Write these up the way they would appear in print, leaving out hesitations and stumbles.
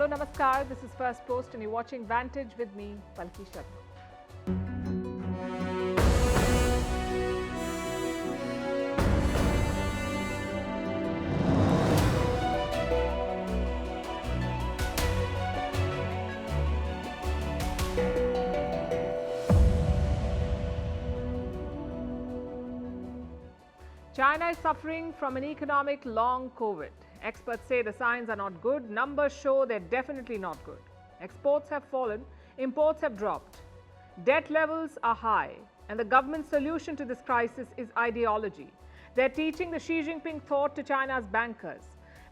Hello, Namaskar. This is Firstpost and you're watching Vantage with me, Palki Sharma. China is suffering from an economic long COVID. Experts say the signs are not good. Numbers show they're definitely not good. Exports have fallen, imports have dropped. Debt levels are high, and the government's solution to this crisis is ideology. They're teaching the Xi Jinping thought to China's bankers.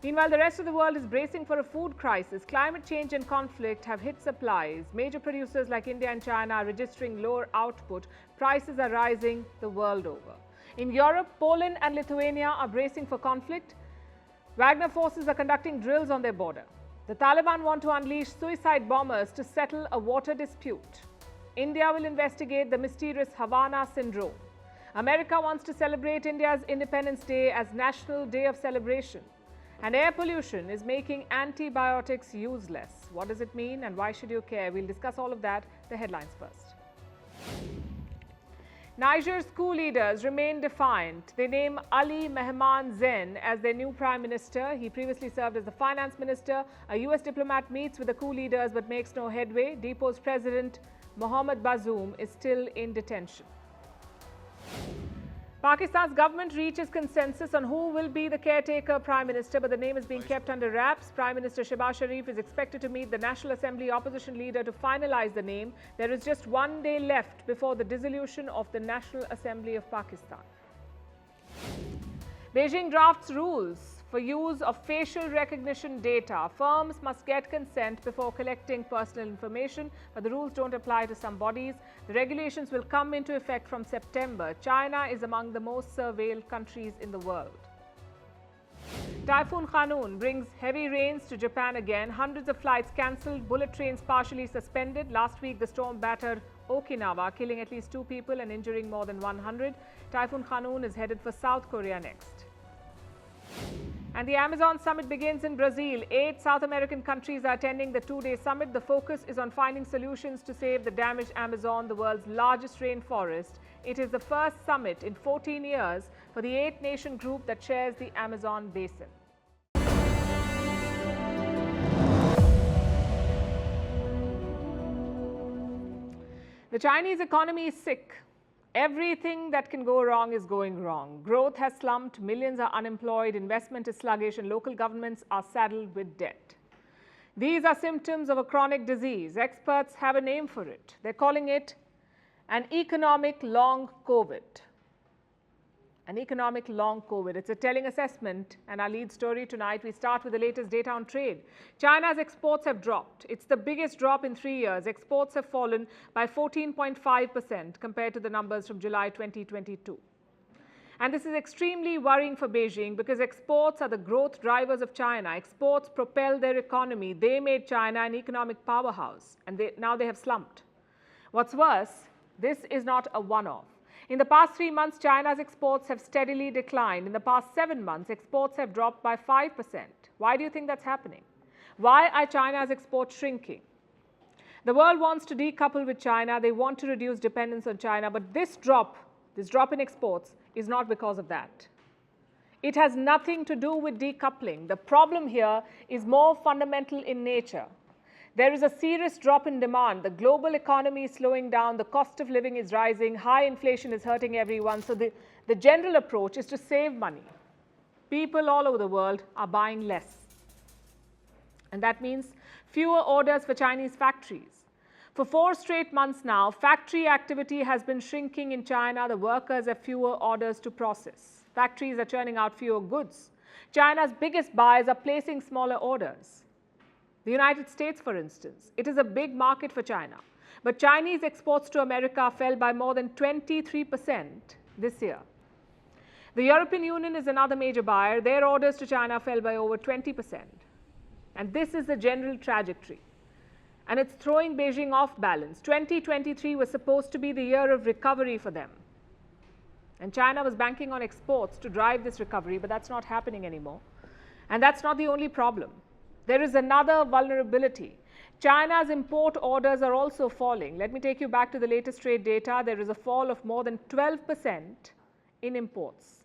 Meanwhile, the rest of the world is bracing for a food crisis. Climate change and conflict have hit supplies. Major producers like India and China are registering lower output. Prices are rising the world over. In Europe, Poland and Lithuania are bracing for conflict. Wagner forces are conducting drills on their border. The Taliban want to unleash suicide bombers to settle a water dispute. India will investigate the mysterious Havana syndrome. America wants to celebrate India's Independence Day as National Day of Celebration. And air pollution is making antibiotics useless. What does it mean and why should you care? We'll discuss all of that. The headlines first. Niger's coup leaders remain defiant. They name Ali Mehman Zen as their new prime minister. He previously served as the finance minister. A US diplomat meets with the coup leaders but makes no headway. Deposed President Mohamed Bazoum is still in detention. Pakistan's government reaches consensus on who will be the caretaker prime minister, but the name is being kept under wraps. Prime Minister Shehbaz Sharif is expected to meet the National Assembly opposition leader to finalize the name. There is just one day left before the dissolution of the National Assembly of Pakistan. Beijing drafts rules for use of facial recognition data. Firms must get consent before collecting personal information, but the rules don't apply to some bodies. The regulations will come into effect from September. China is among the most surveilled countries in the world. Typhoon Khanun brings heavy rains to Japan again. Hundreds of flights cancelled, bullet trains partially suspended. Last week, the storm battered Okinawa, killing at least 2 people and injuring more than 100. Typhoon Khanun is headed for South Korea next. And the Amazon summit begins in Brazil. 8 South American countries are attending the 2-day summit. The focus is on finding solutions to save the damaged Amazon, the world's largest rainforest. It is the first summit in 14 years for the 8-nation group that shares the Amazon basin. The Chinese economy is sick. Everything that can go wrong is going wrong. Growth has slumped, millions are unemployed, investment is sluggish, and local governments are saddled with debt. These are symptoms of a chronic disease. Experts have a name for it. They're calling it an economic long COVID. An economic long COVID. It's a telling assessment, and our lead story tonight, we start with the latest data on trade. China's exports have dropped. It's the biggest drop in 3 years. Exports have fallen by 14.5% compared to the numbers from July 2022. And this is extremely worrying for Beijing because exports are the growth drivers of China. Exports propel their economy. They made China an economic powerhouse, and now they have slumped. What's worse, this is not a one-off. In the past 3 months, China's exports have steadily declined. In the past 7 months, exports have dropped by 5%. Why do you think that's happening? Why are China's exports shrinking? The world wants to decouple with China. They want to reduce dependence on China. But this drop in exports is not because of that. It has nothing to do with decoupling. The problem here is more fundamental in nature. There is a serious drop in demand. The global economy is slowing down. The cost of living is rising. High inflation is hurting everyone. So the general approach is to save money. People all over the world are buying less. And that means fewer orders for Chinese factories. For 4 straight months now, factory activity has been shrinking in China. The workers have fewer orders to process. Factories are churning out fewer goods. China's biggest buyers are placing smaller orders. The United States, for instance, it is a big market for China. But Chinese exports to America fell by more than 23% this year. The European Union is another major buyer. Their orders to China fell by over 20%. And this is the general trajectory. And it's throwing Beijing off balance. 2023 was supposed to be the year of recovery for them. And China was banking on exports to drive this recovery, but that's not happening anymore. And that's not the only problem. There is another vulnerability. China's import orders are also falling. Let me take you back to the latest trade data. There is a fall of more than 12% in imports.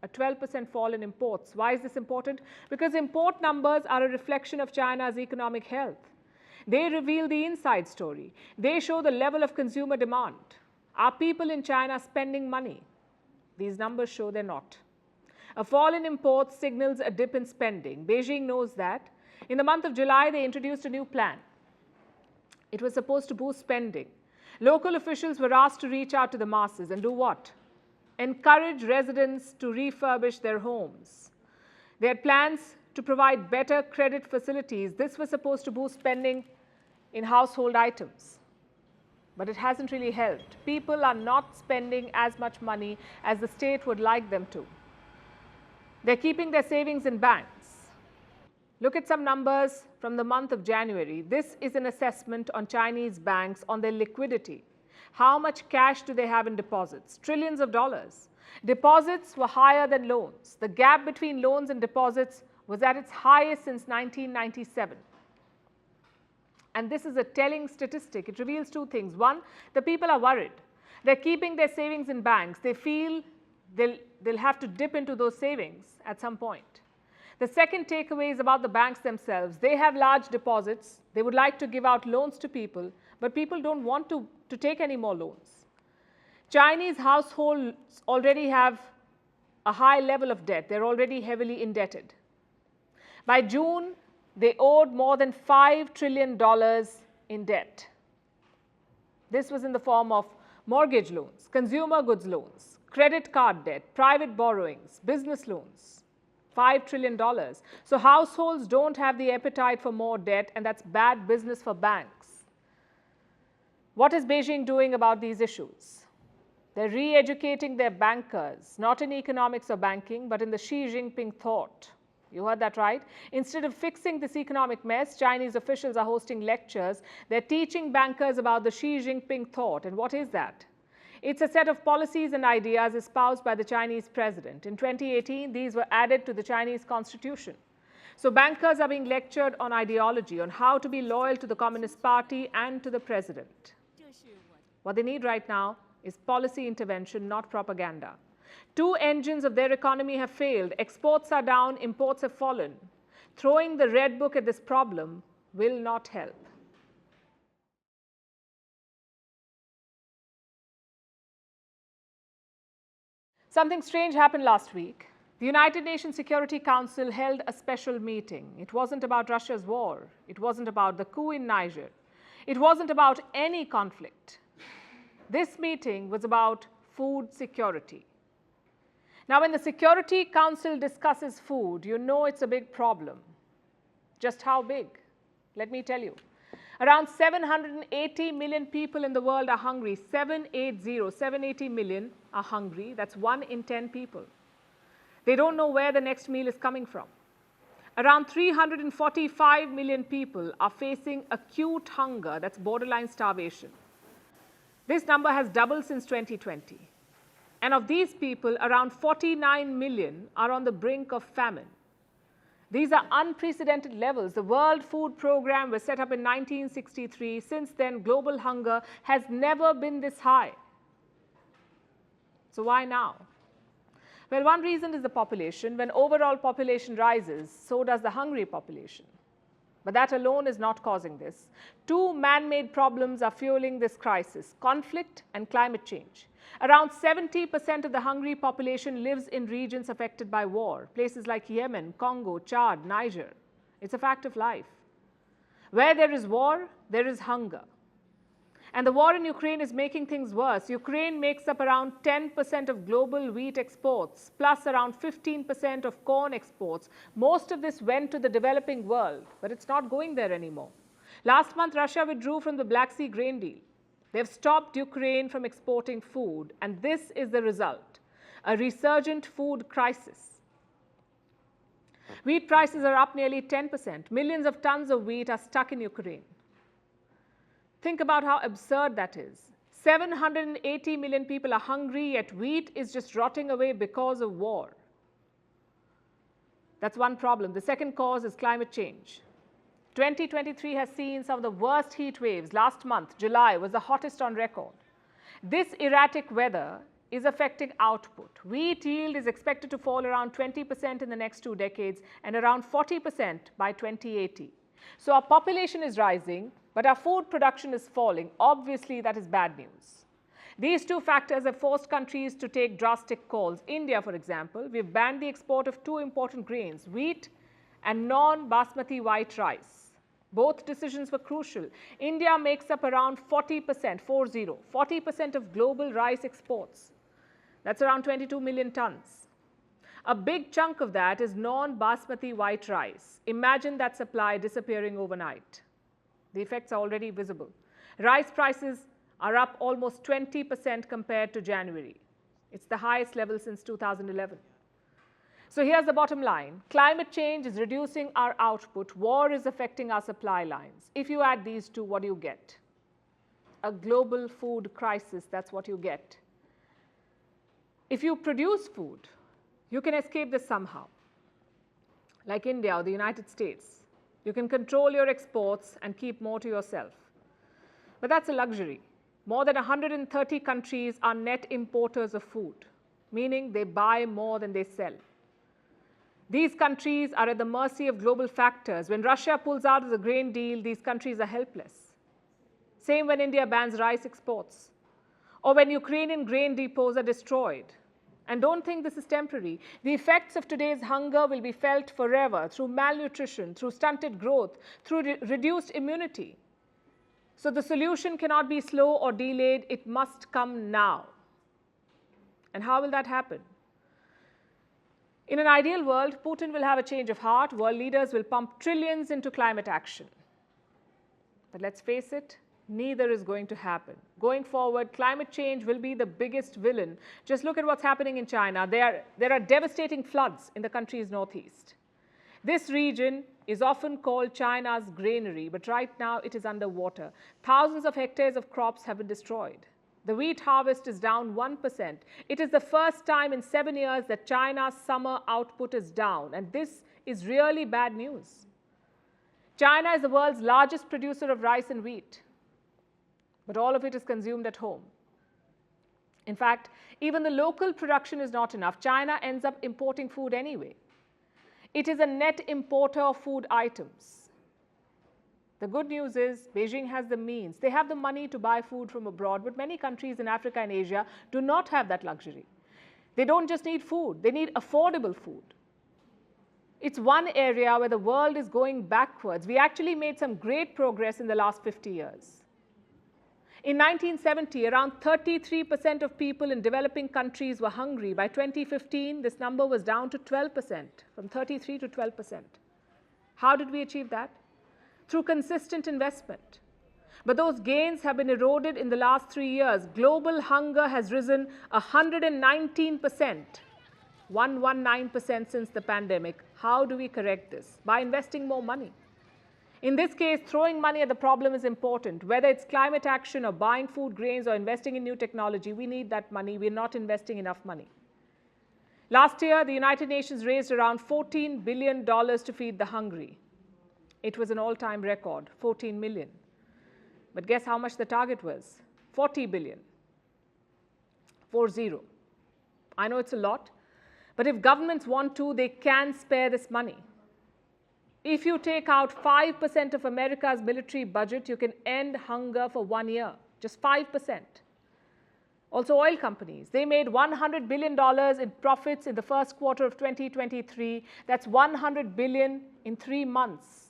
A 12% fall in imports. Why is this important? Because import numbers are a reflection of China's economic health. They reveal the inside story. They show the level of consumer demand. Are people in China spending money? These numbers show they're not. A fall in imports signals a dip in spending. Beijing knows that. In the month of July, they introduced a new plan. It was supposed to boost spending. Local officials were asked to reach out to the masses and do what? Encourage residents to refurbish their homes. They had plans to provide better credit facilities. This was supposed to boost spending in household items. But it hasn't really helped. People are not spending as much money as the state would like them to. They're keeping their savings in banks. Look at some numbers from the month of January. This is an assessment on Chinese banks on their liquidity. How much cash do they have in deposits? Trillions of dollars. Deposits were higher than loans. The gap between loans and deposits was at its highest since 1997. And this is a telling statistic. It reveals two things. One, the people are worried. They're keeping their savings in banks. They feel they'll have to dip into those savings at some point. The second takeaway is about the banks themselves. They have large deposits. They would like to give out loans to people, but people don't want to take any more loans. Chinese households already have a high level of debt. They're already heavily indebted. By June, they owed more than $5 trillion in debt. This was in the form of mortgage loans, consumer goods loans, credit card debt, private borrowings, business loans. $5 trillion. So households don't have the appetite for more debt, and that's bad business for banks. What is Beijing doing about these issues? They're re-educating their bankers, not in economics or banking, but in the Xi Jinping thought. You heard that right? Instead of fixing this economic mess, Chinese officials are hosting lectures. They're teaching bankers about the Xi Jinping thought. And what is that? It's a set of policies and ideas espoused by the Chinese president. In 2018, these were added to the Chinese constitution. So bankers are being lectured on ideology, on how to be loyal to the Communist Party and to the president. What they need right now is policy intervention, not propaganda. Two engines of their economy have failed. Exports are down, imports have fallen. Throwing the red book at this problem will not help. Something strange happened last week. The United Nations Security Council held a special meeting. It wasn't about Russia's war. It wasn't about the coup in Niger. It wasn't about any conflict. This meeting was about food security. Now, when the Security Council discusses food, you know it's a big problem. Just how big? Let me tell you. Around 780 million people in the world are hungry. 780 million are hungry. That's 1 in 10 people. They don't know where the next meal is coming from. Around 345 million people are facing acute hunger. That's borderline starvation. This number has doubled since 2020. And of these people, around 49 million are on the brink of famine. These are unprecedented levels. The World Food Programme was set up in 1963. Since then, global hunger has never been this high. So why now? Well, one reason is the population. When overall population rises, so does the hungry population. But that alone is not causing this. Two man-made problems are fueling this crisis: conflict and climate change. Around 70% of the hungry population lives in regions affected by war, places like Yemen, Congo, Chad, Niger. It's a fact of life. Where there is war, there is hunger. And the war in Ukraine is making things worse. Ukraine makes up around 10% of global wheat exports, plus around 15% of corn exports. Most of this went to the developing world, but it's not going there anymore. Last month, Russia withdrew from the Black Sea grain deal. They've stopped Ukraine from exporting food, and this is the result: a resurgent food crisis. Wheat prices are up nearly 10%. Millions of tons of wheat are stuck in Ukraine. Think about how absurd that is. 780 million people are hungry, yet wheat is just rotting away because of war. That's one problem. The second cause is climate change. 2023 has seen some of the worst heat waves. Last month, July, was the hottest on record. This erratic weather is affecting output. Wheat yield is expected to fall around 20% in the next 2 decades and around 40% by 2080. So our population is rising, but our food production is falling. Obviously, that is bad news. These two factors have forced countries to take drastic calls. India, for example, we've banned the export of 2 important grains, wheat and non-basmati white rice. Both decisions were crucial. India makes up around 40% of global rice exports. That's around 22 million tons. A big chunk of that is non-basmati white rice. Imagine that supply disappearing overnight. The effects are already visible. Rice prices are up almost 20% compared to January. It's the highest level since 2011. So here's the bottom line. Climate change is reducing our output. War is affecting our supply lines. If you add these two, what do you get? A global food crisis, that's what you get. If you produce food, you can escape this somehow. Like India or the United States, you can control your exports and keep more to yourself. But that's a luxury. More than 130 countries are net importers of food, meaning they buy more than they sell. These countries are at the mercy of global factors. When Russia pulls out of the grain deal, these countries are helpless. Same when India bans rice exports, or when Ukrainian grain depots are destroyed. And don't think this is temporary. The effects of today's hunger will be felt forever through malnutrition, through stunted growth, through reduced immunity. So the solution cannot be slow or delayed. It must come now. And how will that happen? In an ideal world, Putin will have a change of heart. World leaders will pump trillions into climate action. But let's face it, neither is going to happen. Going forward, climate change will be the biggest villain. Just look at what's happening in China. There are devastating floods in the country's northeast. This region is often called China's granary, but right now it is underwater. Thousands of hectares of crops have been destroyed. The wheat harvest is down 1%. It is the first time in 7 years that China's summer output is down, and this is really bad news. China is the world's largest producer of rice and wheat, but all of it is consumed at home. In fact, even the local production is not enough. China ends up importing food anyway. It is a net importer of food items. The good news is Beijing has the means. They have the money to buy food from abroad, but many countries in Africa and Asia do not have that luxury. They don't just need food, they need affordable food. It's one area where the world is going backwards. We actually made some great progress in the last 50 years. In 1970, around 33% of people in developing countries were hungry. By 2015, this number was down to 12%, from 33 to 12%. How did we achieve that? Through consistent investment. But those gains have been eroded in the last 3 years. Global hunger has risen 119%, 119% since the pandemic. How do we correct this? By investing more money. In this case, throwing money at the problem is important. Whether it's climate action or buying food grains or investing in new technology, we need that money. We're not investing enough money. Last year, the United Nations raised around $14 billion to feed the hungry. It was an all-time record, 14 million. But guess how much the target was? 40 billion. 40. I know it's a lot, but if governments want to, they can spare this money. If you take out 5% of America's military budget, you can end hunger for 1 year, just 5%. Also, oil companies, they made $100 billion in profits in the first quarter of 2023. That's $100 billion in 3 months.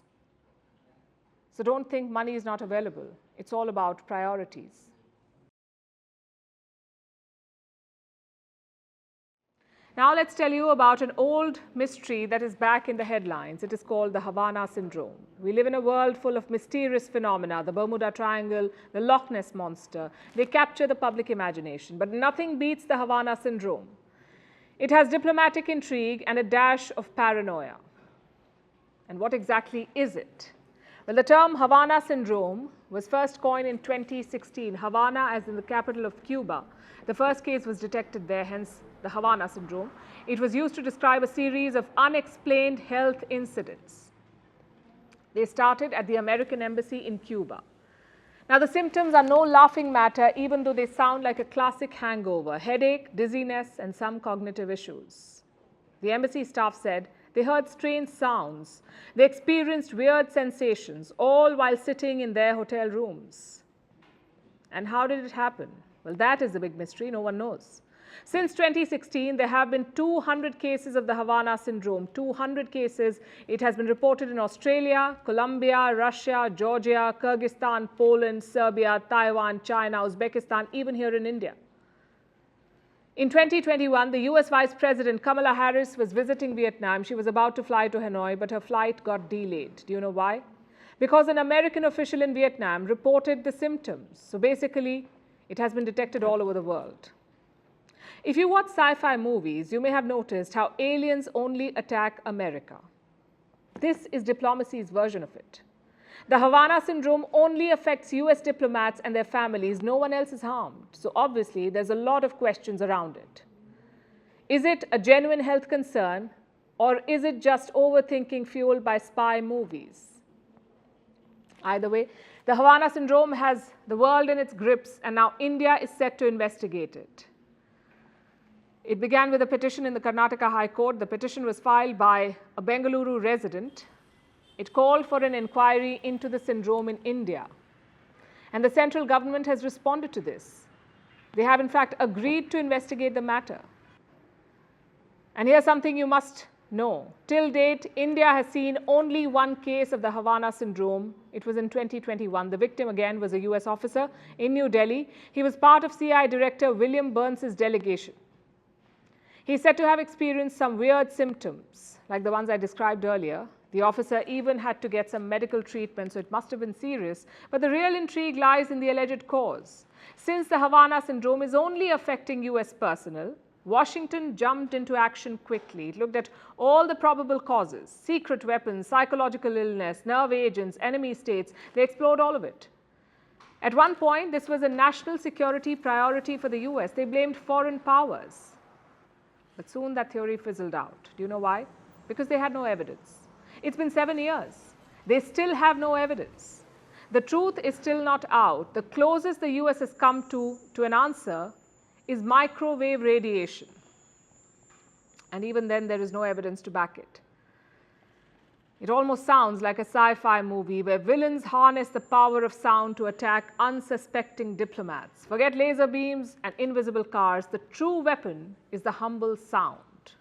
So don't think money is not available. It's all about priorities. Now let's tell you about an old mystery that is back in the headlines. It is called the Havana Syndrome. We live in a world full of mysterious phenomena, the Bermuda Triangle, the Loch Ness Monster. They capture the public imagination, but nothing beats the Havana Syndrome. It has diplomatic intrigue and a dash of paranoia. And what exactly is it? Well, the term Havana Syndrome was first coined in 2016. Havana as in the capital of Cuba. The first case was detected there, hence the Havana Syndrome. It was used to describe a series of unexplained health incidents. They started at the American embassy in Cuba. Now, the symptoms are no laughing matter, even though they sound like a classic hangover: headache, dizziness, and some cognitive issues. The embassy staff said they heard strange sounds. They experienced weird sensations, all while sitting in their hotel rooms. And how did it happen? Well, that is the big mystery. No one knows. Since 2016, there have been 200 cases of the Havana syndrome. 200 cases. It has been reported in Australia, Colombia, Russia, Georgia, Kyrgyzstan, Poland, Serbia, Taiwan, China, Uzbekistan, even here in India. In 2021, the US Vice President Kamala Harris was visiting Vietnam. She was about to fly to Hanoi, but her flight got delayed. Do you know why? Because an American official in Vietnam reported the symptoms. So basically, it has been detected all over the world. If you watch sci-fi movies, you may have noticed how aliens only attack America. This is diplomacy's version of it. The Havana syndrome only affects US diplomats and their families. No one else is harmed. So obviously, there's a lot of questions around it. Is it a genuine health concern, or is it just overthinking fueled by spy movies? Either way, the Havana syndrome has the world in its grips, and now India is set to investigate it. It began with a petition in the Karnataka High Court. The petition was filed by a Bengaluru resident. It called for an inquiry into the syndrome in India. And the central government has responded to this. They have, in fact, agreed to investigate the matter. And here's something you must know. Till date, India has seen only one case of the Havana syndrome. It was in 2021. The victim, again, was a US officer in New Delhi. He was part of CI Director William Burns's delegation. He's said to have experienced some weird symptoms, like the ones I described earlier. The officer even had to get some medical treatment, so it must have been serious. But the real intrigue lies in the alleged cause. Since the Havana syndrome is only affecting US personnel, Washington jumped into action quickly. It looked at all the probable causes: secret weapons, psychological illness, nerve agents, enemy states. They explored all of it. At one point, this was a national security priority for the US. They blamed foreign powers. But soon that theory fizzled out. Do you know why? Because they had no evidence. It's been 7 years. They still have no evidence. The truth is still not out. The closest the US has come to an answer is microwave radiation. And even then, there is no evidence to back it. It almost sounds like a sci-fi movie where villains harness the power of sound to attack unsuspecting diplomats. Forget laser beams and invisible cars. The true weapon is the humble sound.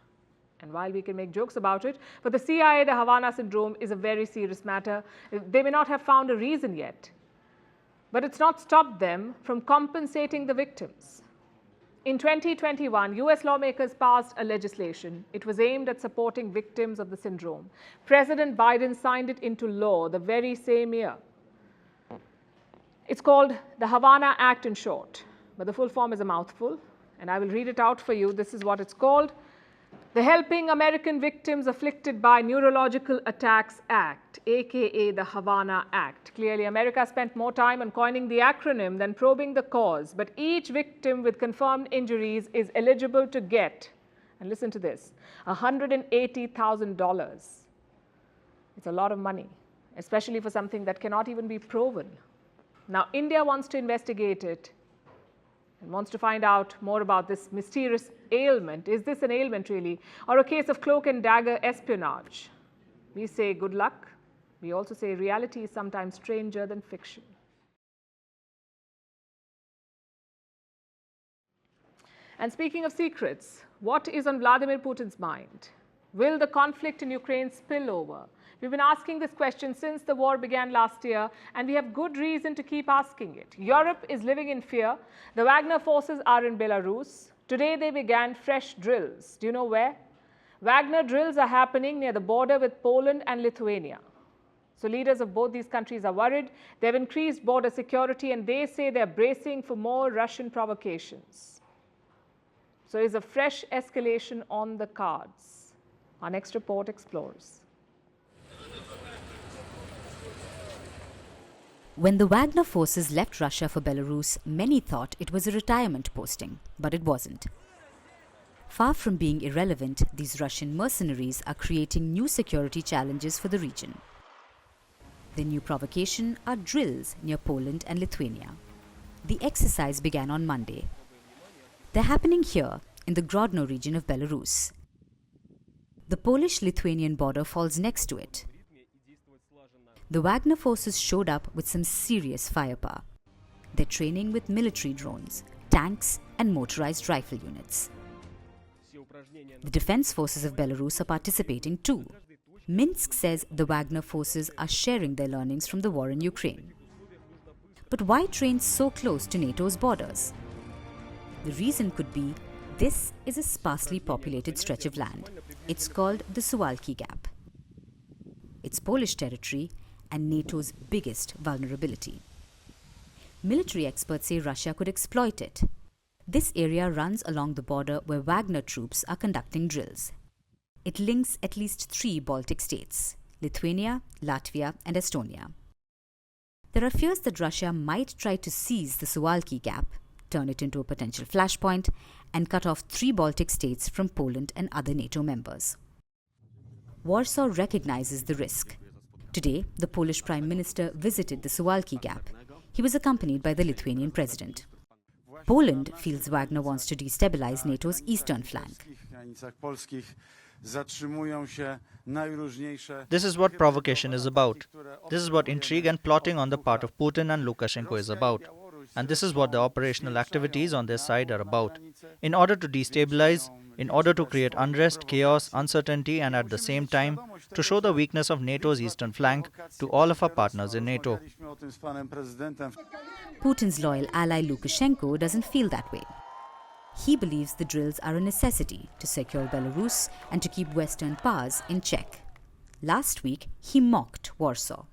And while we can make jokes about it, for the CIA, the Havana syndrome is a very serious matter. They may not have found a reason yet, but it's not stopped them from compensating the victims. In 2021, US lawmakers passed a legislation. It was aimed at supporting victims of the syndrome. President Biden signed it into law the very same year. It's called the Havana Act in short, but the full form is a mouthful, and I will read it out for you. This is what it's called: the Helping American Victims Afflicted by Neurological Attacks Act, aka the Havana Act. Clearly, America spent more time on coining the acronym than probing the cause, but each victim with confirmed injuries is eligible to get, and listen to this, $180,000. It's a lot of money, especially for something that cannot even be proven. Now, India wants to investigate it and wants to find out more about this mysterious ailment. Is this an ailment really, or a case of cloak and dagger espionage? We say good luck. We also say reality is sometimes stranger than fiction. And speaking of secrets, what is on Vladimir Putin's mind? Will the conflict in Ukraine spill over? We've been asking this question since the war began last year, and we have good reason to keep asking it. Europe is living in fear. The Wagner forces are in Belarus. Today they began fresh drills. Do you know where? Wagner drills are happening near the border with Poland and Lithuania. So leaders of both these countries are worried. They've increased border security, and they say they're bracing for more Russian provocations. So is a fresh escalation on the cards? Our next report explores. When the Wagner forces left Russia for Belarus, many thought it was a retirement posting, but it wasn't. Far from being irrelevant, these Russian mercenaries are creating new security challenges for the region. The new provocation are drills near Poland and Lithuania. The exercise began on Monday. They're happening here in the Grodno region of Belarus. The Polish-Lithuanian border falls next to it. The Wagner forces showed up with some serious firepower. They're training with military drones, tanks and motorized rifle units. The defense forces of Belarus are participating too. Minsk says the Wagner forces are sharing their learnings from the war in Ukraine. But why train so close to NATO's borders? The reason could be this is a sparsely populated stretch of land. It's called the Suwalki Gap. It's Polish territory and NATO's biggest vulnerability. Military experts say Russia could exploit it. This area runs along the border where Wagner troops are conducting drills. It links at least 3 Baltic states, Lithuania, Latvia and Estonia. There are fears that Russia might try to seize the Suwalki Gap, turn it into a potential flashpoint, and cut off 3 Baltic states from Poland and other NATO members. Warsaw recognizes the risk. Today, the Polish Prime Minister visited the Suwalki Gap. He was accompanied by the Lithuanian president. Poland feels Wagner wants to destabilize NATO's eastern flank. This is what provocation is about. This is what intrigue and plotting on the part of Putin and Lukashenko is about. And this is what the operational activities on their side are about. In order to destabilize, in order to create unrest, chaos, uncertainty, and at the same time, to show the weakness of NATO's eastern flank to all of our partners in NATO. Putin's loyal ally Lukashenko doesn't feel that way. He believes the drills are a necessity to secure Belarus and to keep Western powers in check. Last week, he mocked Warsaw.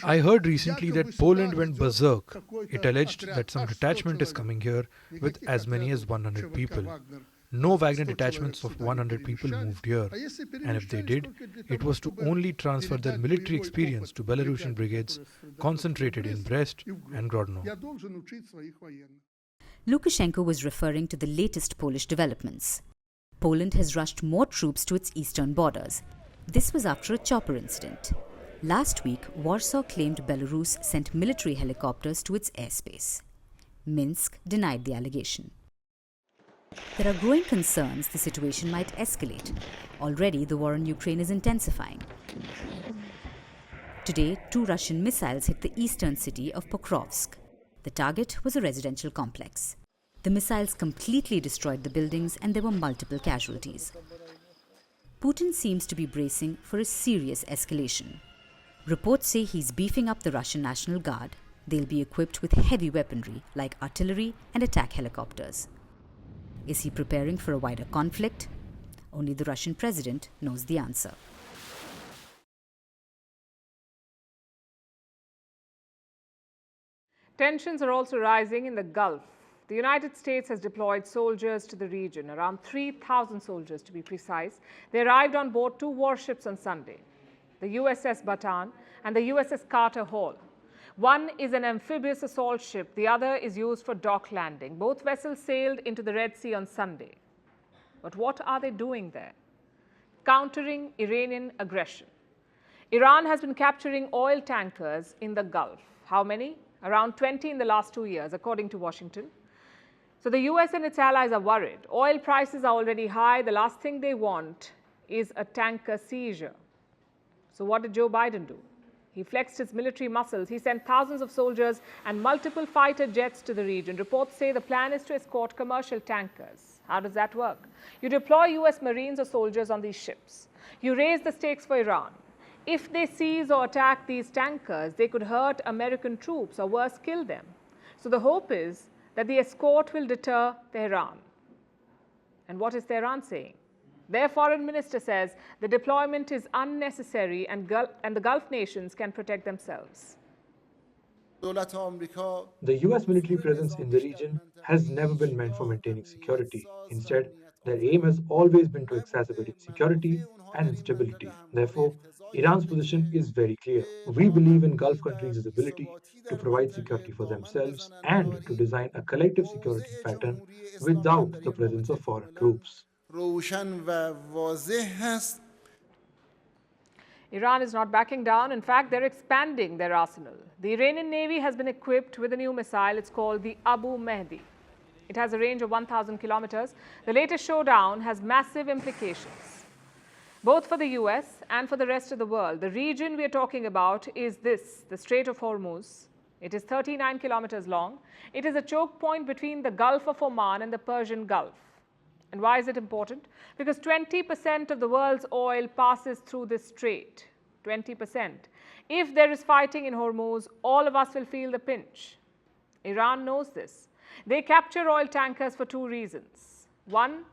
I heard recently that Poland went berserk. It alleged that some detachment is coming here with as many as 100 people. No Wagner detachments of 100 people moved here. And if they did, it was to only transfer their military experience to Belarusian brigades concentrated in Brest and Grodno. Lukashenko was referring to the latest Polish developments. Poland has rushed more troops to its eastern borders. This was after a chopper incident. Last week, Warsaw claimed Belarus sent military helicopters to its airspace. Minsk denied the allegation. There are growing concerns the situation might escalate. Already, the war in Ukraine is intensifying. Today, 2 Russian missiles hit the eastern city of Pokrovsk. The target was a residential complex. The missiles completely destroyed the buildings and there were multiple casualties. Putin seems to be bracing for a serious escalation. Reports say he's beefing up the Russian National Guard. They'll be equipped with heavy weaponry like artillery and attack helicopters. Is he preparing for a wider conflict? Only the Russian president knows the answer. Tensions are also rising in the Gulf. The United States has deployed soldiers to the region, around 3,000 soldiers to be precise. They arrived on board 2 warships on Sunday, the USS Bataan and the USS Carter Hall. One is an amphibious assault ship, the other is used for dock landing. Both vessels sailed into the Red Sea on Sunday. But what are they doing there? Countering Iranian aggression. Iran has been capturing oil tankers in the Gulf. How many? Around 20 in the last 2 years, according to Washington. So the US and its allies are worried. Oil prices are already high. The last thing they want is a tanker seizure. So what did Joe Biden do? He flexed his military muscles. He sent thousands of soldiers and multiple fighter jets to the region. Reports say the plan is to escort commercial tankers. How does that work? You deploy US Marines or soldiers on these ships. You raise the stakes for Iran. If they seize or attack these tankers, they could hurt American troops or worse, kill them. So the hope is that the escort will deter Tehran. And what is Tehran saying? Their foreign minister says the deployment is unnecessary and the Gulf nations can protect themselves. The US military presence in the region has never been meant for maintaining security. Instead, their aim has always been to exacerbate insecurity and instability. Therefore, Iran's position is very clear. We believe in Gulf countries' ability to provide security for themselves and to design a collective security pattern without the presence of foreign troops. Iran is not backing down. In fact, they're expanding their arsenal. The Iranian Navy has been equipped with a new missile. It's called the Abu Mahdi. It has a range of 1,000 kilometers. The latest showdown has massive implications, both for the US and for the rest of the world. The region we are talking about is this, the Strait of Hormuz. It is 39 kilometers long. It is a choke point between the Gulf of Oman and the Persian Gulf. And why is it important? Because 20% of the world's oil passes through this strait. 20%. If there is fighting in Hormuz, all of us will feel the pinch. Iran knows this. They capture oil tankers for two reasons. One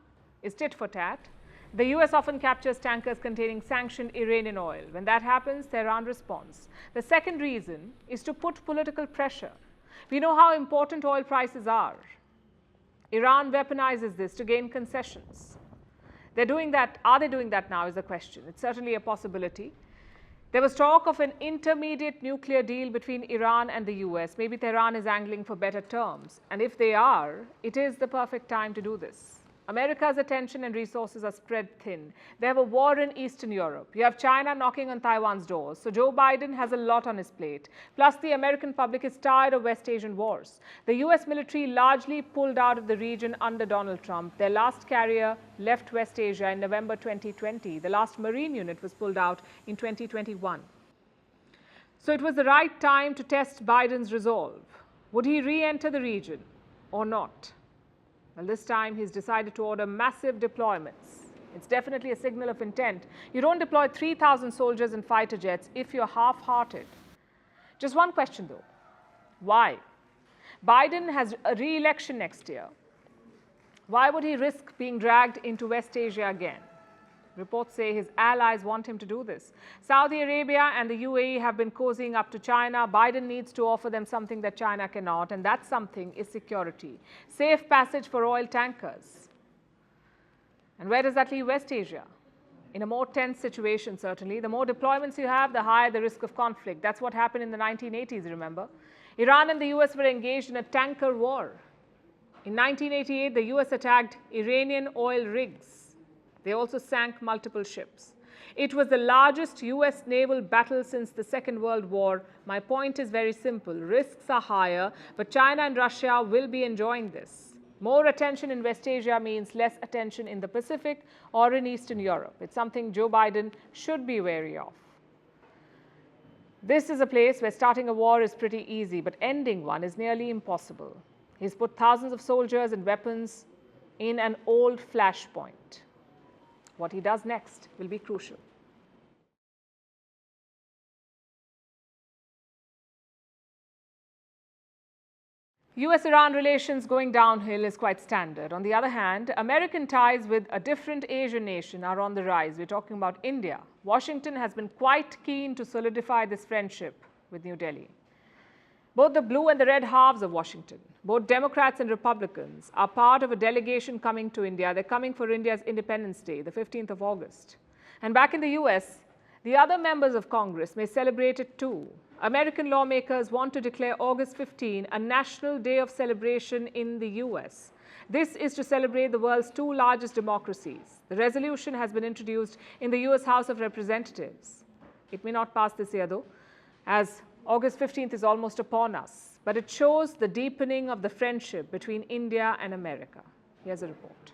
is tit for tat. The US often captures tankers containing sanctioned Iranian oil. When that happens, Tehran responds. The second reason is to put political pressure. We know how important oil prices are. Iran weaponizes this to gain concessions. They're doing that. Are they doing that now is the question. It's certainly a possibility. There was talk of an intermediate nuclear deal between Iran and the US. Maybe Tehran is angling for better terms. And if they are, it is the perfect time to do this. America's attention and resources are spread thin. They have a war in Eastern Europe. You have China knocking on Taiwan's doors. So Joe Biden has a lot on his plate. Plus, the American public is tired of West Asian wars. The US military largely pulled out of the region under Donald Trump. Their last carrier left West Asia in November 2020. The last Marine unit was pulled out in 2021. So it was the right time to test Biden's resolve. Would he re-enter the region or not? Well, this time he's decided to order massive deployments. It's definitely a signal of intent. You don't deploy 3,000 soldiers and fighter jets if you're half-hearted. Just one question though. Why? Biden has a re-election next year. Why would he risk being dragged into West Asia again? Reports say his allies want him to do this. Saudi Arabia and the UAE have been cozying up to China. Biden needs to offer them something that China cannot, and that something is security. Safe passage for oil tankers. And where does that leave West Asia? In a more tense situation, certainly. The more deployments you have, the higher the risk of conflict. That's what happened in the 1980s, remember? Iran and the US were engaged in a tanker war. In 1988, the US attacked Iranian oil rigs. They also sank multiple ships. It was the largest US naval battle since the Second World War. My point is very simple. Risks are higher, but China and Russia will be enjoying this. More attention in West Asia means less attention in the Pacific or in Eastern Europe. It's something Joe Biden should be wary of. This is a place where starting a war is pretty easy, but ending one is nearly impossible. He's put thousands of soldiers and weapons in an old flashpoint. What he does next will be crucial. US-Iran relations going downhill is quite standard. On the other hand, American ties with a different Asian nation are on the rise. We're talking about India. Washington has been quite keen to solidify this friendship with New Delhi. Both the blue and the red halves of Washington, both Democrats and Republicans, are part of a delegation coming to India. They're coming for India's Independence Day, the 15th of August. And back in the US, the other members of Congress may celebrate it too. American lawmakers want to declare August 15 a national day of celebration in the US. This is to celebrate the world's two largest democracies. The resolution has been introduced in the US House of Representatives. It may not pass this year though, as August 15th is almost upon us, but it shows the deepening of the friendship between India and America. Here's a report.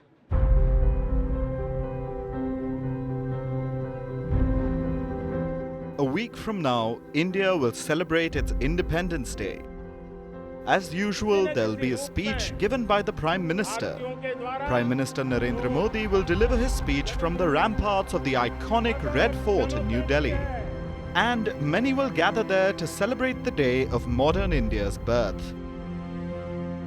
A week from now, India will celebrate its Independence Day. As usual, there'll be a speech given by the Prime Minister. Prime Minister Narendra Modi will deliver his speech from the ramparts of the iconic Red Fort in New Delhi. And many will gather there to celebrate the day of modern India's birth.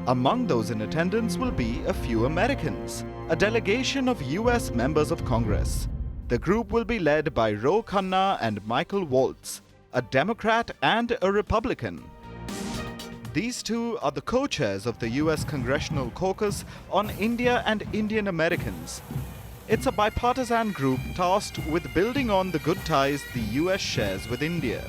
Among those in attendance will be a few Americans, a delegation of US members of Congress. The group will be led by Ro Khanna and Michael Waltz, a Democrat and a Republican. These two are the co-chairs of the US Congressional Caucus on India and Indian Americans. It's a bipartisan group tasked with building on the good ties the US shares with India.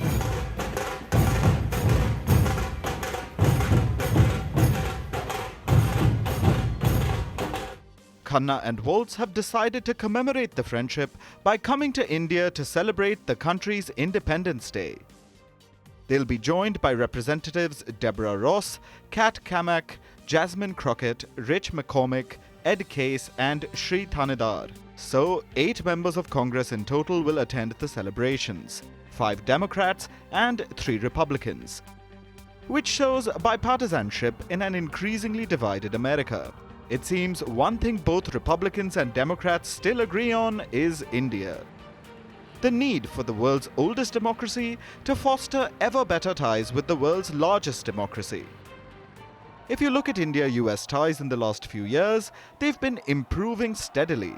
Khanna and Waltz have decided to commemorate the friendship by coming to India to celebrate the country's Independence Day. They'll be joined by Representatives Deborah Ross, Kat Kamak, Jasmine Crockett, Rich McCormick, Ed Case and Sri Thanedar. So, 8 members of Congress in total will attend the celebrations, 5 Democrats and 3 Republicans, which shows bipartisanship in an increasingly divided America. It seems one thing both Republicans and Democrats still agree on is India. The need for the world's oldest democracy to foster ever better ties with the world's largest democracy. If you look at India-US ties in the last few years, they've been improving steadily.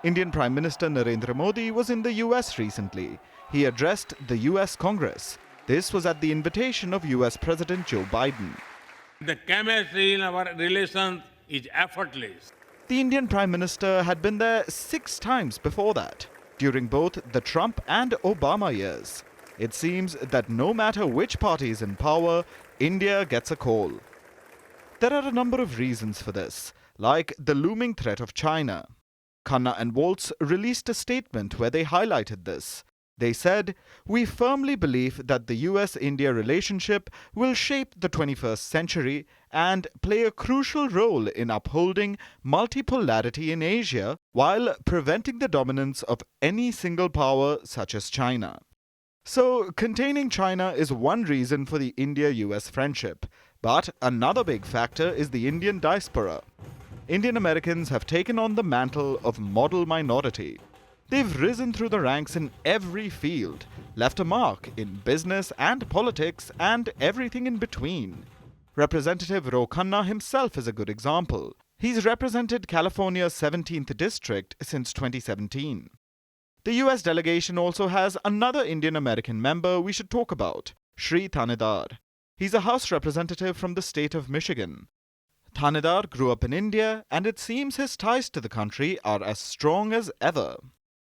Indian Prime Minister Narendra Modi was in the US recently. He addressed the US Congress. This was at the invitation of US President Joe Biden. The chemistry in our relations is effortless. The Indian Prime Minister had been there 6 times before that, during both the Trump and Obama years. It seems that no matter which party is in power, India gets a call. There are a number of reasons for this, like the looming threat of China. Khanna and Waltz released a statement where they highlighted this. They said, "We firmly believe that the US-India relationship will shape the 21st century and play a crucial role in upholding multipolarity in Asia while preventing the dominance of any single power such as China." So, containing China is one reason for the India-US friendship. But another big factor is the Indian diaspora. Indian Americans have taken on the mantle of model minority. They've risen through the ranks in every field, left a mark in business and politics and everything in between. Representative Ro Khanna himself is a good example. He's represented California's 17th district since 2017. The US delegation also has another Indian American member we should talk about, Sri Thanedar. He's a House representative from the state of Michigan. Thanedar grew up in India, and it seems his ties to the country are as strong as ever.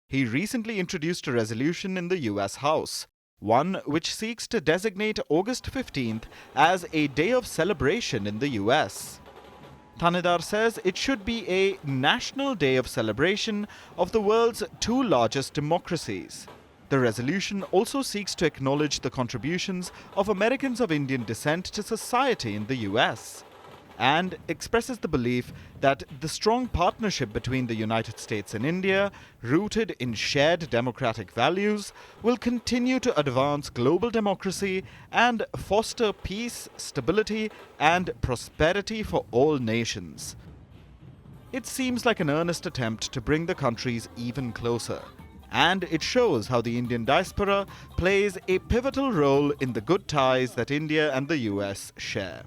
He recently introduced a resolution in the US House, one which seeks to designate August 15th as a day of celebration in the US. Thanedar says it should be a national day of celebration of the world's 2 largest democracies. The resolution also seeks to acknowledge the contributions of Americans of Indian descent to society in the US, and expresses the belief that the strong partnership between the United States and India, rooted in shared democratic values, will continue to advance global democracy and foster peace, stability, and prosperity for all nations. It seems like an earnest attempt to bring the countries even closer. And it shows how the Indian diaspora plays a pivotal role in the good ties that India and the US share.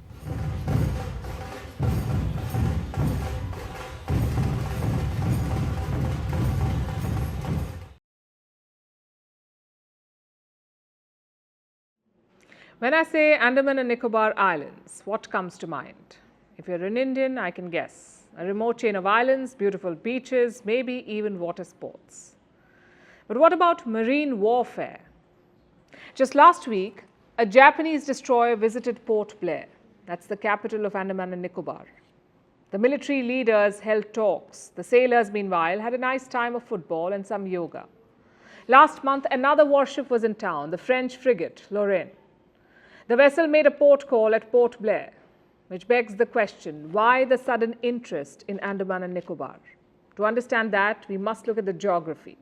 When I say Andaman and Nicobar Islands, what comes to mind? If you're an Indian, I can guess. A remote chain of islands, beautiful beaches, maybe even water sports. But what about marine warfare? Just last week, a Japanese destroyer visited Port Blair. That's the capital of Andaman and Nicobar. The military leaders held talks. The sailors, meanwhile, had a nice time of football and some yoga. Last month, another warship was in town, the French frigate Lorraine. The vessel made a port call at Port Blair, which begs the question, why the sudden interest in Andaman and Nicobar? To understand that, we must look at the geography.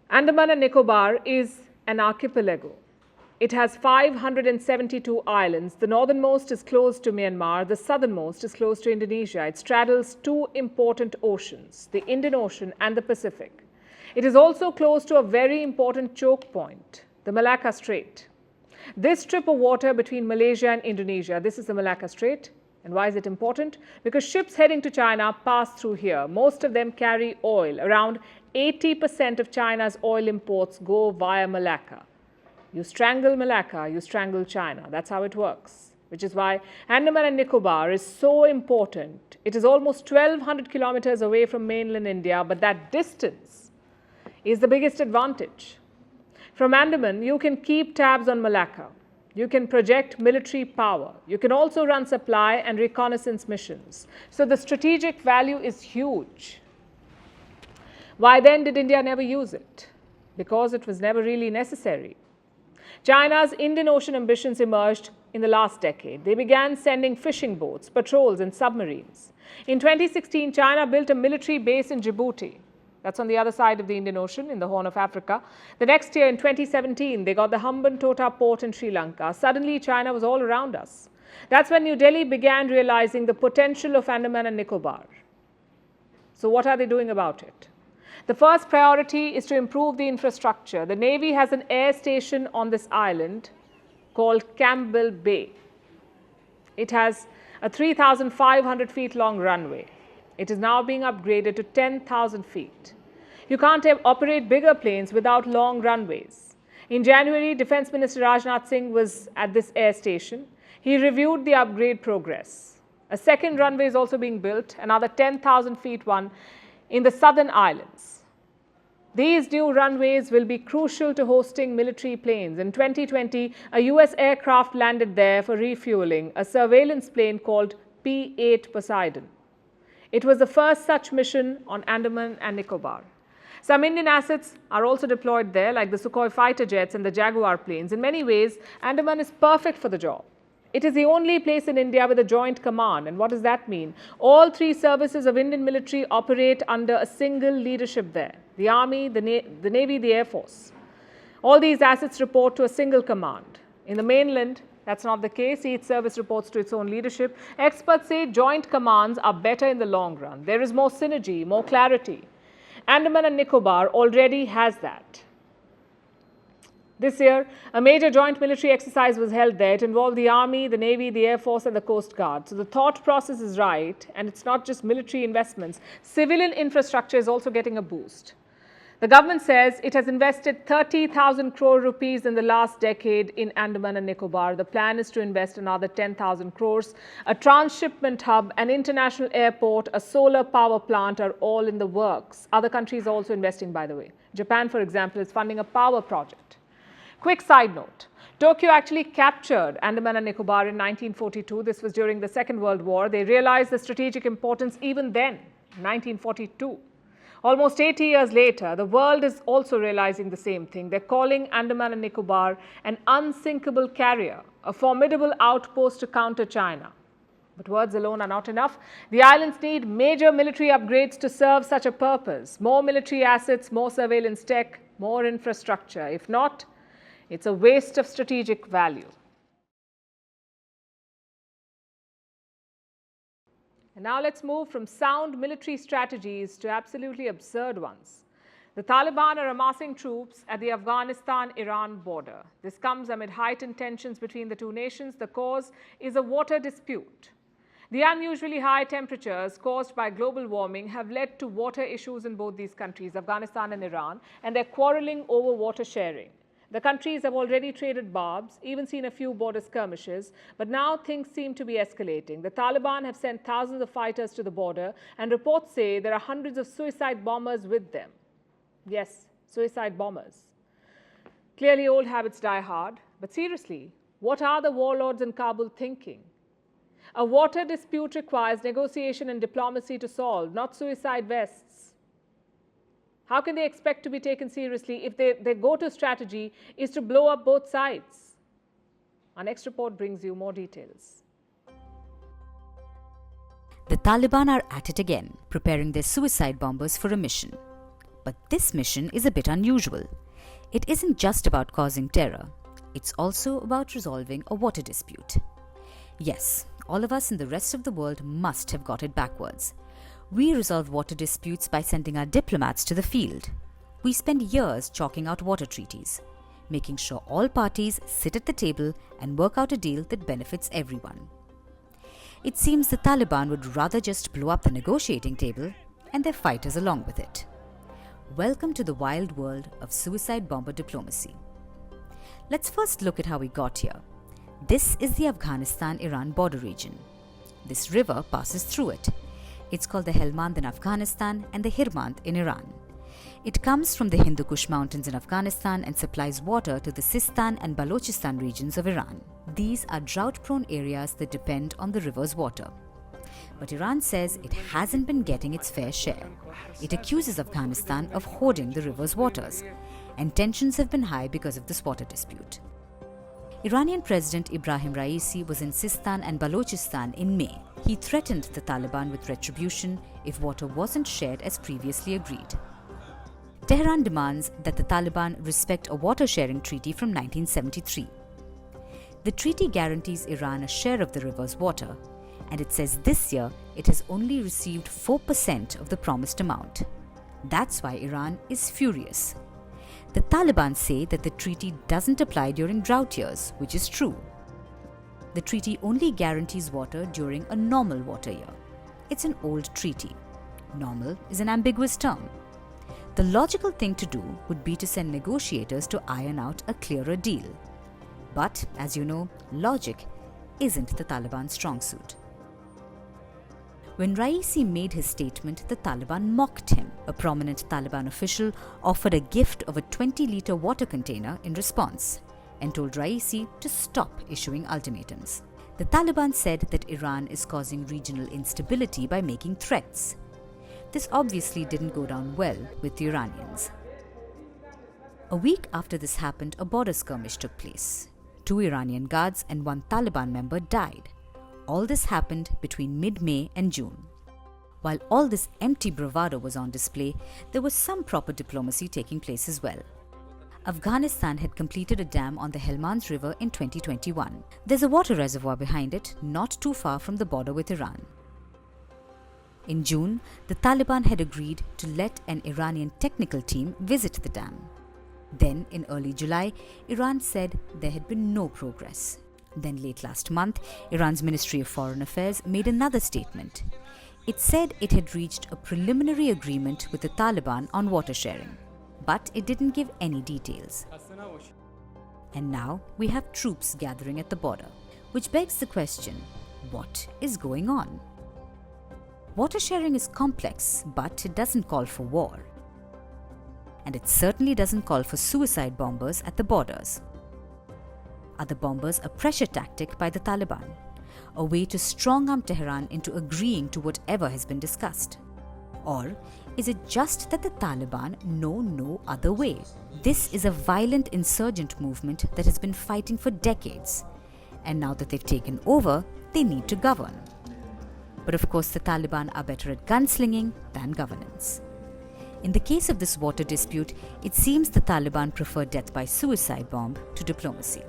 Andaman and Nicobar is an archipelago. It has 572 islands. The northernmost is close to Myanmar. The southernmost is close to Indonesia. It straddles 2 important oceans, the Indian Ocean and the Pacific. It is also close to a very important choke point, the Malacca Strait. This strip of water between Malaysia and Indonesia, this is the Malacca Strait. And why is it important? Because ships heading to China pass through here. Most of them carry oil. Around 80% of China's oil imports go via Malacca. You strangle Malacca, you strangle China. That's how it works. Which is why Andaman and Nicobar is so important. It is almost 1,200 kilometers away from mainland India, but that distance is the biggest advantage. From Andaman, you can keep tabs on Malacca. You can project military power. You can also run supply and reconnaissance missions. So the strategic value is huge. Why then did India never use it? Because it was never really necessary. China's Indian Ocean ambitions emerged in the last decade. They began sending fishing boats, patrols, and submarines. In 2016, China built a military base in Djibouti. That's on the other side of the Indian Ocean, in the Horn of Africa. The next year, in 2017, they got the Hambantota port in Sri Lanka. Suddenly, China was all around us. That's when New Delhi began realizing the potential of Andaman and Nicobar. So what are they doing about it? The first priority is to improve the infrastructure. The Navy has an air station on this island called Campbell Bay. It has a 3,500 feet long runway. It is now being upgraded to 10,000 feet. You can't operate bigger planes without long runways. In January, Defense Minister Rajnath Singh was at this air station. He reviewed the upgrade progress. A second runway is also being built, another 10,000 feet one in the southern islands. These new runways will be crucial to hosting military planes. In 2020, a US aircraft landed there for refueling, a surveillance plane called P-8 Poseidon. It was the first such mission on Andaman and Nicobar. Some Indian assets are also deployed there, like the Sukhoi fighter jets and the Jaguar planes. In many ways, Andaman is perfect for the job. It is the only place in India with a joint command. And what does that mean? All three services of Indian military operate under a single leadership there. The Army, the Navy, the Air Force. All these assets report to a single command. In the mainland, that's not the case. Each service reports to its own leadership. Experts say joint commands are better in the long run. There is more synergy, more clarity. Andaman and Nicobar already has that. This year, a major joint military exercise was held there. It involved the Army, the Navy, the Air Force, and the Coast Guard. So the thought process is right, and it's not just military investments. Civilian infrastructure is also getting a boost. The government says it has invested 30,000 crore rupees in the last decade in Andaman and Nicobar. The plan is to invest another 10,000 crores. A transshipment hub, an international airport, a solar power plant are all in the works. Other countries are also investing, by the way. Japan, for example, is funding a power project. Quick side note, Tokyo actually captured Andaman and Nicobar in 1942. This was during the Second World War. They realized the strategic importance even then, 1942. Almost 80 years later, the world is also realizing the same thing. They're calling Andaman and Nicobar an unsinkable carrier, a formidable outpost to counter China. But words alone are not enough. The islands need major military upgrades to serve such a purpose. More military assets, more surveillance tech, more infrastructure. If not, it's a waste of strategic value. And now let's move from sound military strategies to absolutely absurd ones. The Taliban are amassing troops at the Afghanistan-Iran border. This comes amid heightened tensions between the two nations. The cause is a water dispute. The unusually high temperatures caused by global warming have led to water issues in both these countries, Afghanistan and Iran, and they're quarreling over water sharing. The countries have already traded barbs, even seen a few border skirmishes, but now things seem to be escalating. The Taliban have sent thousands of fighters to the border, and reports say there are hundreds of suicide bombers with them. Yes, suicide bombers. Clearly, old habits die hard, but seriously, what are the warlords in Kabul thinking? A water dispute requires negotiation and diplomacy to solve, not suicide vests. How can they expect to be taken seriously if their go-to strategy is to blow up both sides? Our next report brings you more details. The Taliban are at it again, preparing their suicide bombers for a mission. But this mission is a bit unusual. It isn't just about causing terror. It's also about resolving a water dispute. Yes, all of us in the rest of the world must have got it backwards. We resolve water disputes by sending our diplomats to the field. We spend years chalking out water treaties, making sure all parties sit at the table and work out a deal that benefits everyone. It seems the Taliban would rather just blow up the negotiating table and their fighters along with it. Welcome to the wild world of suicide bomber diplomacy. Let's first look at how we got here. This is the Afghanistan-Iran border region. This river passes through it. It's called the Helmand in Afghanistan and the Hirmand in Iran. It comes from the Hindu Kush mountains in Afghanistan and supplies water to the Sistan and Balochistan regions of Iran. These are drought-prone areas that depend on the river's water. But Iran says it hasn't been getting its fair share. It accuses Afghanistan of hoarding the river's waters, and tensions have been high because of this water dispute. Iranian President Ibrahim Raisi was in Sistan and Balochistan in May. He threatened the Taliban with retribution if water wasn't shared as previously agreed. Tehran demands that the Taliban respect a water-sharing treaty from 1973. The treaty guarantees Iran a share of the river's water, and it says this year it has only received 4% of the promised amount. That's why Iran is furious. The Taliban say that the treaty doesn't apply during drought years, which is true. The treaty only guarantees water during a normal water year. It's an old treaty. Normal is an ambiguous term. The logical thing to do would be to send negotiators to iron out a clearer deal. But, as you know, logic isn't the Taliban's strong suit. When Raisi made his statement, the Taliban mocked him. A prominent Taliban official offered a gift of a 20-litre water container in response and told Raisi to stop issuing ultimatums. The Taliban said that Iran is causing regional instability by making threats. This obviously didn't go down well with the Iranians. A week after this happened, a border skirmish took place. 2 Iranian guards and 1 Taliban member died. All this happened between mid-May and June. While all this empty bravado was on display, there was some proper diplomacy taking place as well. Afghanistan had completed a dam on the Helmand River in 2021. There's a water reservoir behind it, not too far from the border with Iran. In June, the Taliban had agreed to let an Iranian technical team visit the dam. Then, in early July, Iran said there had been no progress. Then late last month, Iran's Ministry of Foreign Affairs made another statement. It said it had reached a preliminary agreement with the Taliban on water sharing, but it didn't give any details. And now we have troops gathering at the border, which begs the question, what is going on? Water sharing is complex, but it doesn't call for war. And it certainly doesn't call for suicide bombers at the borders. Are the bombers a pressure tactic by the Taliban? A way to strong-arm Tehran into agreeing to whatever has been discussed? Or is it just that the Taliban know no other way? This is a violent insurgent movement that has been fighting for decades. And now that they've taken over, they need to govern. But of course, the Taliban are better at gunslinging than governance. In the case of this water dispute, it seems the Taliban prefer death by suicide bomb to diplomacy,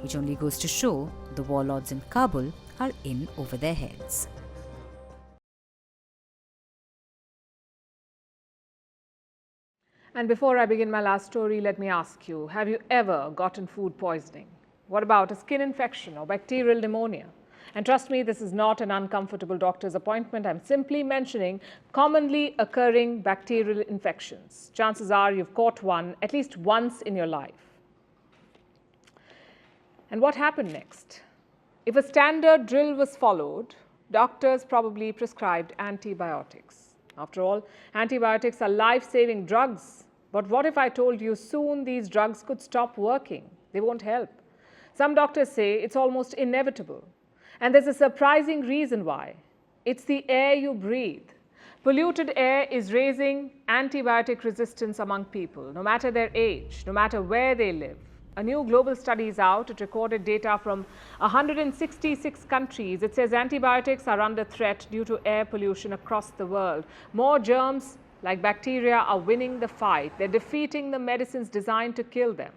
which only goes to show the warlords in Kabul are in over their heads. And before I begin my last story, let me ask you, have you ever gotten food poisoning? What about a skin infection or bacterial pneumonia? And trust me, this is not an uncomfortable doctor's appointment. I'm simply mentioning commonly occurring bacterial infections. Chances are you've caught one at least once in your life. And what happened next? If a standard drill was followed, doctors probably prescribed antibiotics. After all, antibiotics are life-saving drugs. But what if I told you soon these drugs could stop working? They won't help. Some doctors say it's almost inevitable. And there's a surprising reason why. It's the air you breathe. Polluted air is raising antibiotic resistance among people, no matter their age, no matter where they live. A new global study is out. It recorded data from 166 countries. It says antibiotics are under threat due to air pollution across the world. More germs, like bacteria, are winning the fight. They're defeating the medicines designed to kill them.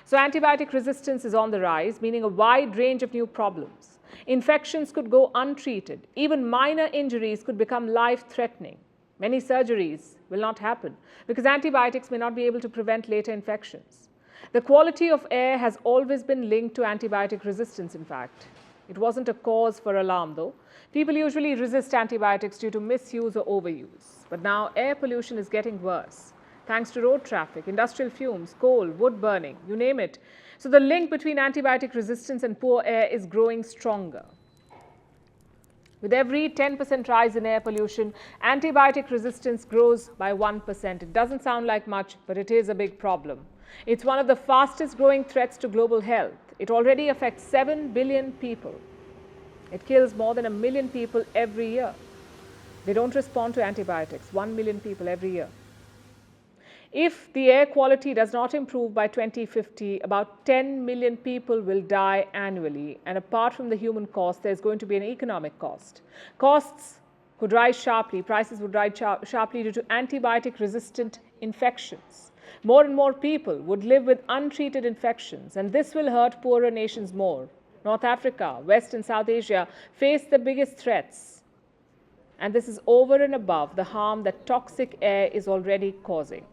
So antibiotic resistance is on the rise, meaning a wide range of new problems. Infections could go untreated. Even minor injuries could become life-threatening. Many surgeries will not happen because antibiotics may not be able to prevent later infections. The quality of air has always been linked to antibiotic resistance, in fact. It wasn't a cause for alarm, though. People usually resist antibiotics due to misuse or overuse. But now air pollution is getting worse, thanks to road traffic, industrial fumes, coal, wood burning, you name it. So the link between antibiotic resistance and poor air is growing stronger. With every 10% rise in air pollution, antibiotic resistance grows by 1%. It doesn't sound like much, but it is a big problem. It's one of the fastest growing threats to global health. It already affects 7 billion people. It kills more than 1 million people every year. They don't respond to antibiotics, 1 million people every year. If the air quality does not improve by 2050, about 10 million people will die annually. And apart from the human cost, there's going to be an economic cost. Costs could rise sharply, prices would rise sharply due to antibiotic-resistant infections. More and more people would live with untreated infections, and this will hurt poorer nations more. North Africa, West and South Asia face the biggest threats. And this is over and above the harm that toxic air is already causing.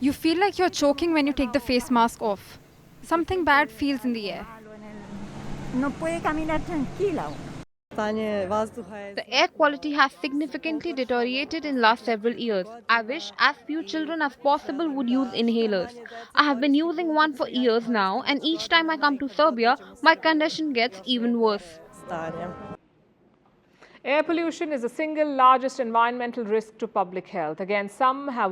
You feel like you're choking when you take the face mask off. Something bad feels in the air. The air quality has significantly deteriorated in last several years. I wish as few children as possible would use inhalers. I have been using one for years now, and each time I come to Serbia, my condition gets even worse. Air pollution is the single largest environmental risk to public health. Again, some have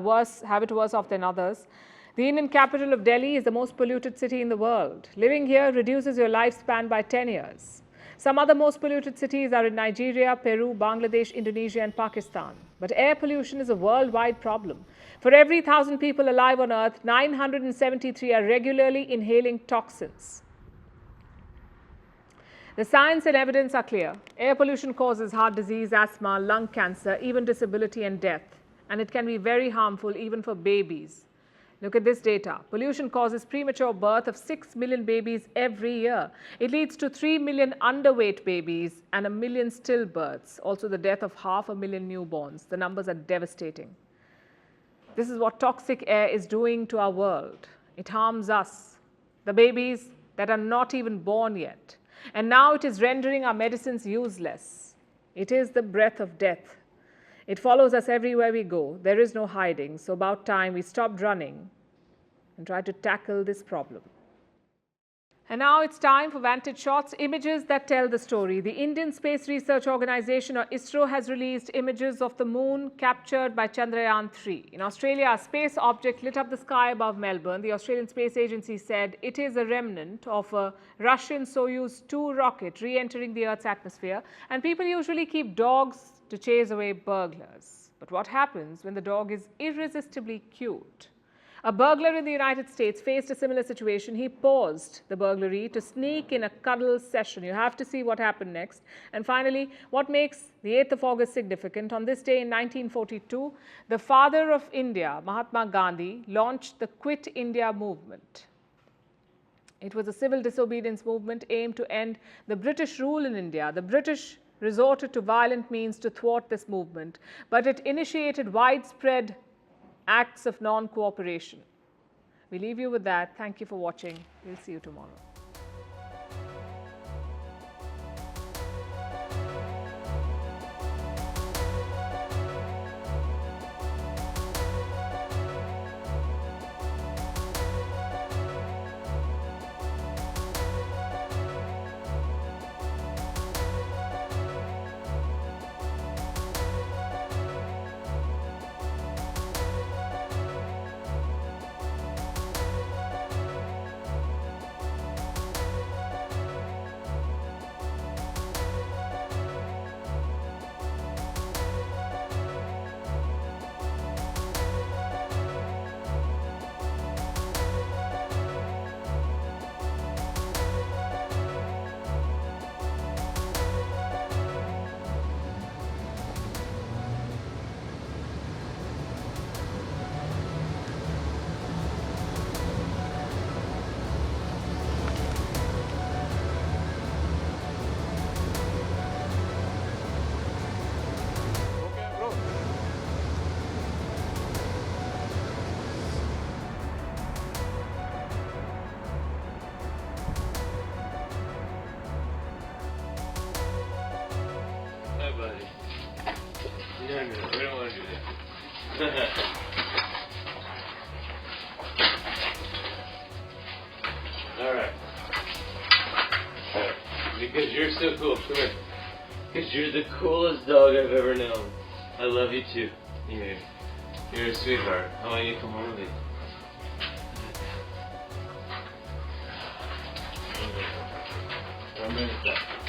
it worse off than others. The Indian capital of Delhi is the most polluted city in the world. Living here reduces your lifespan by 10 years. Some other most polluted cities are in Nigeria, Peru, Bangladesh, Indonesia and Pakistan. But air pollution is a worldwide problem. For every 1,000 people alive on earth, 973 are regularly inhaling toxins. The science and evidence are clear. Air pollution causes heart disease, asthma, lung cancer, even disability and death. And it can be very harmful even for babies. Look at this data. Pollution causes premature birth of 6 million babies every year. It leads to 3 million underweight babies and 1 million stillbirths. Also the death of 500,000 newborns. The numbers are devastating. This is what toxic air is doing to our world. It harms us, the babies that are not even born yet. And now it is rendering our medicines useless. It is the breath of death. It follows us everywhere we go. There is no hiding. So about time we stopped running and try to tackle this problem. And now it's time for Vantage Shots, images that tell the story. The Indian Space Research Organization, or ISRO, has released images of the moon captured by Chandrayaan-3. In Australia, a space object lit up the sky above Melbourne. The Australian Space Agency said it is a remnant of a Russian Soyuz 2 rocket re-entering the Earth's atmosphere. And people usually keep dogs to chase away burglars. But what happens when the dog is irresistibly cute? A burglar in the United States faced a similar situation. He paused the burglary to sneak in a cuddle session. You have to see what happened next. And finally, what makes the 8th of August significant? On this day in 1942, the father of India, Mahatma Gandhi, launched the Quit India movement. It was a civil disobedience movement aimed to end the British rule in India. The British resorted to violent means to thwart this movement, but it initiated widespread acts of non-cooperation. We leave you with that. Thank you for watching. We'll see you tomorrow. We don't want to do that. All right. Be good. Because you're so cool. Come here. Because you're the coolest dog I've ever known. I love you too. You're a sweetheart. How about you come home with me? I'm going to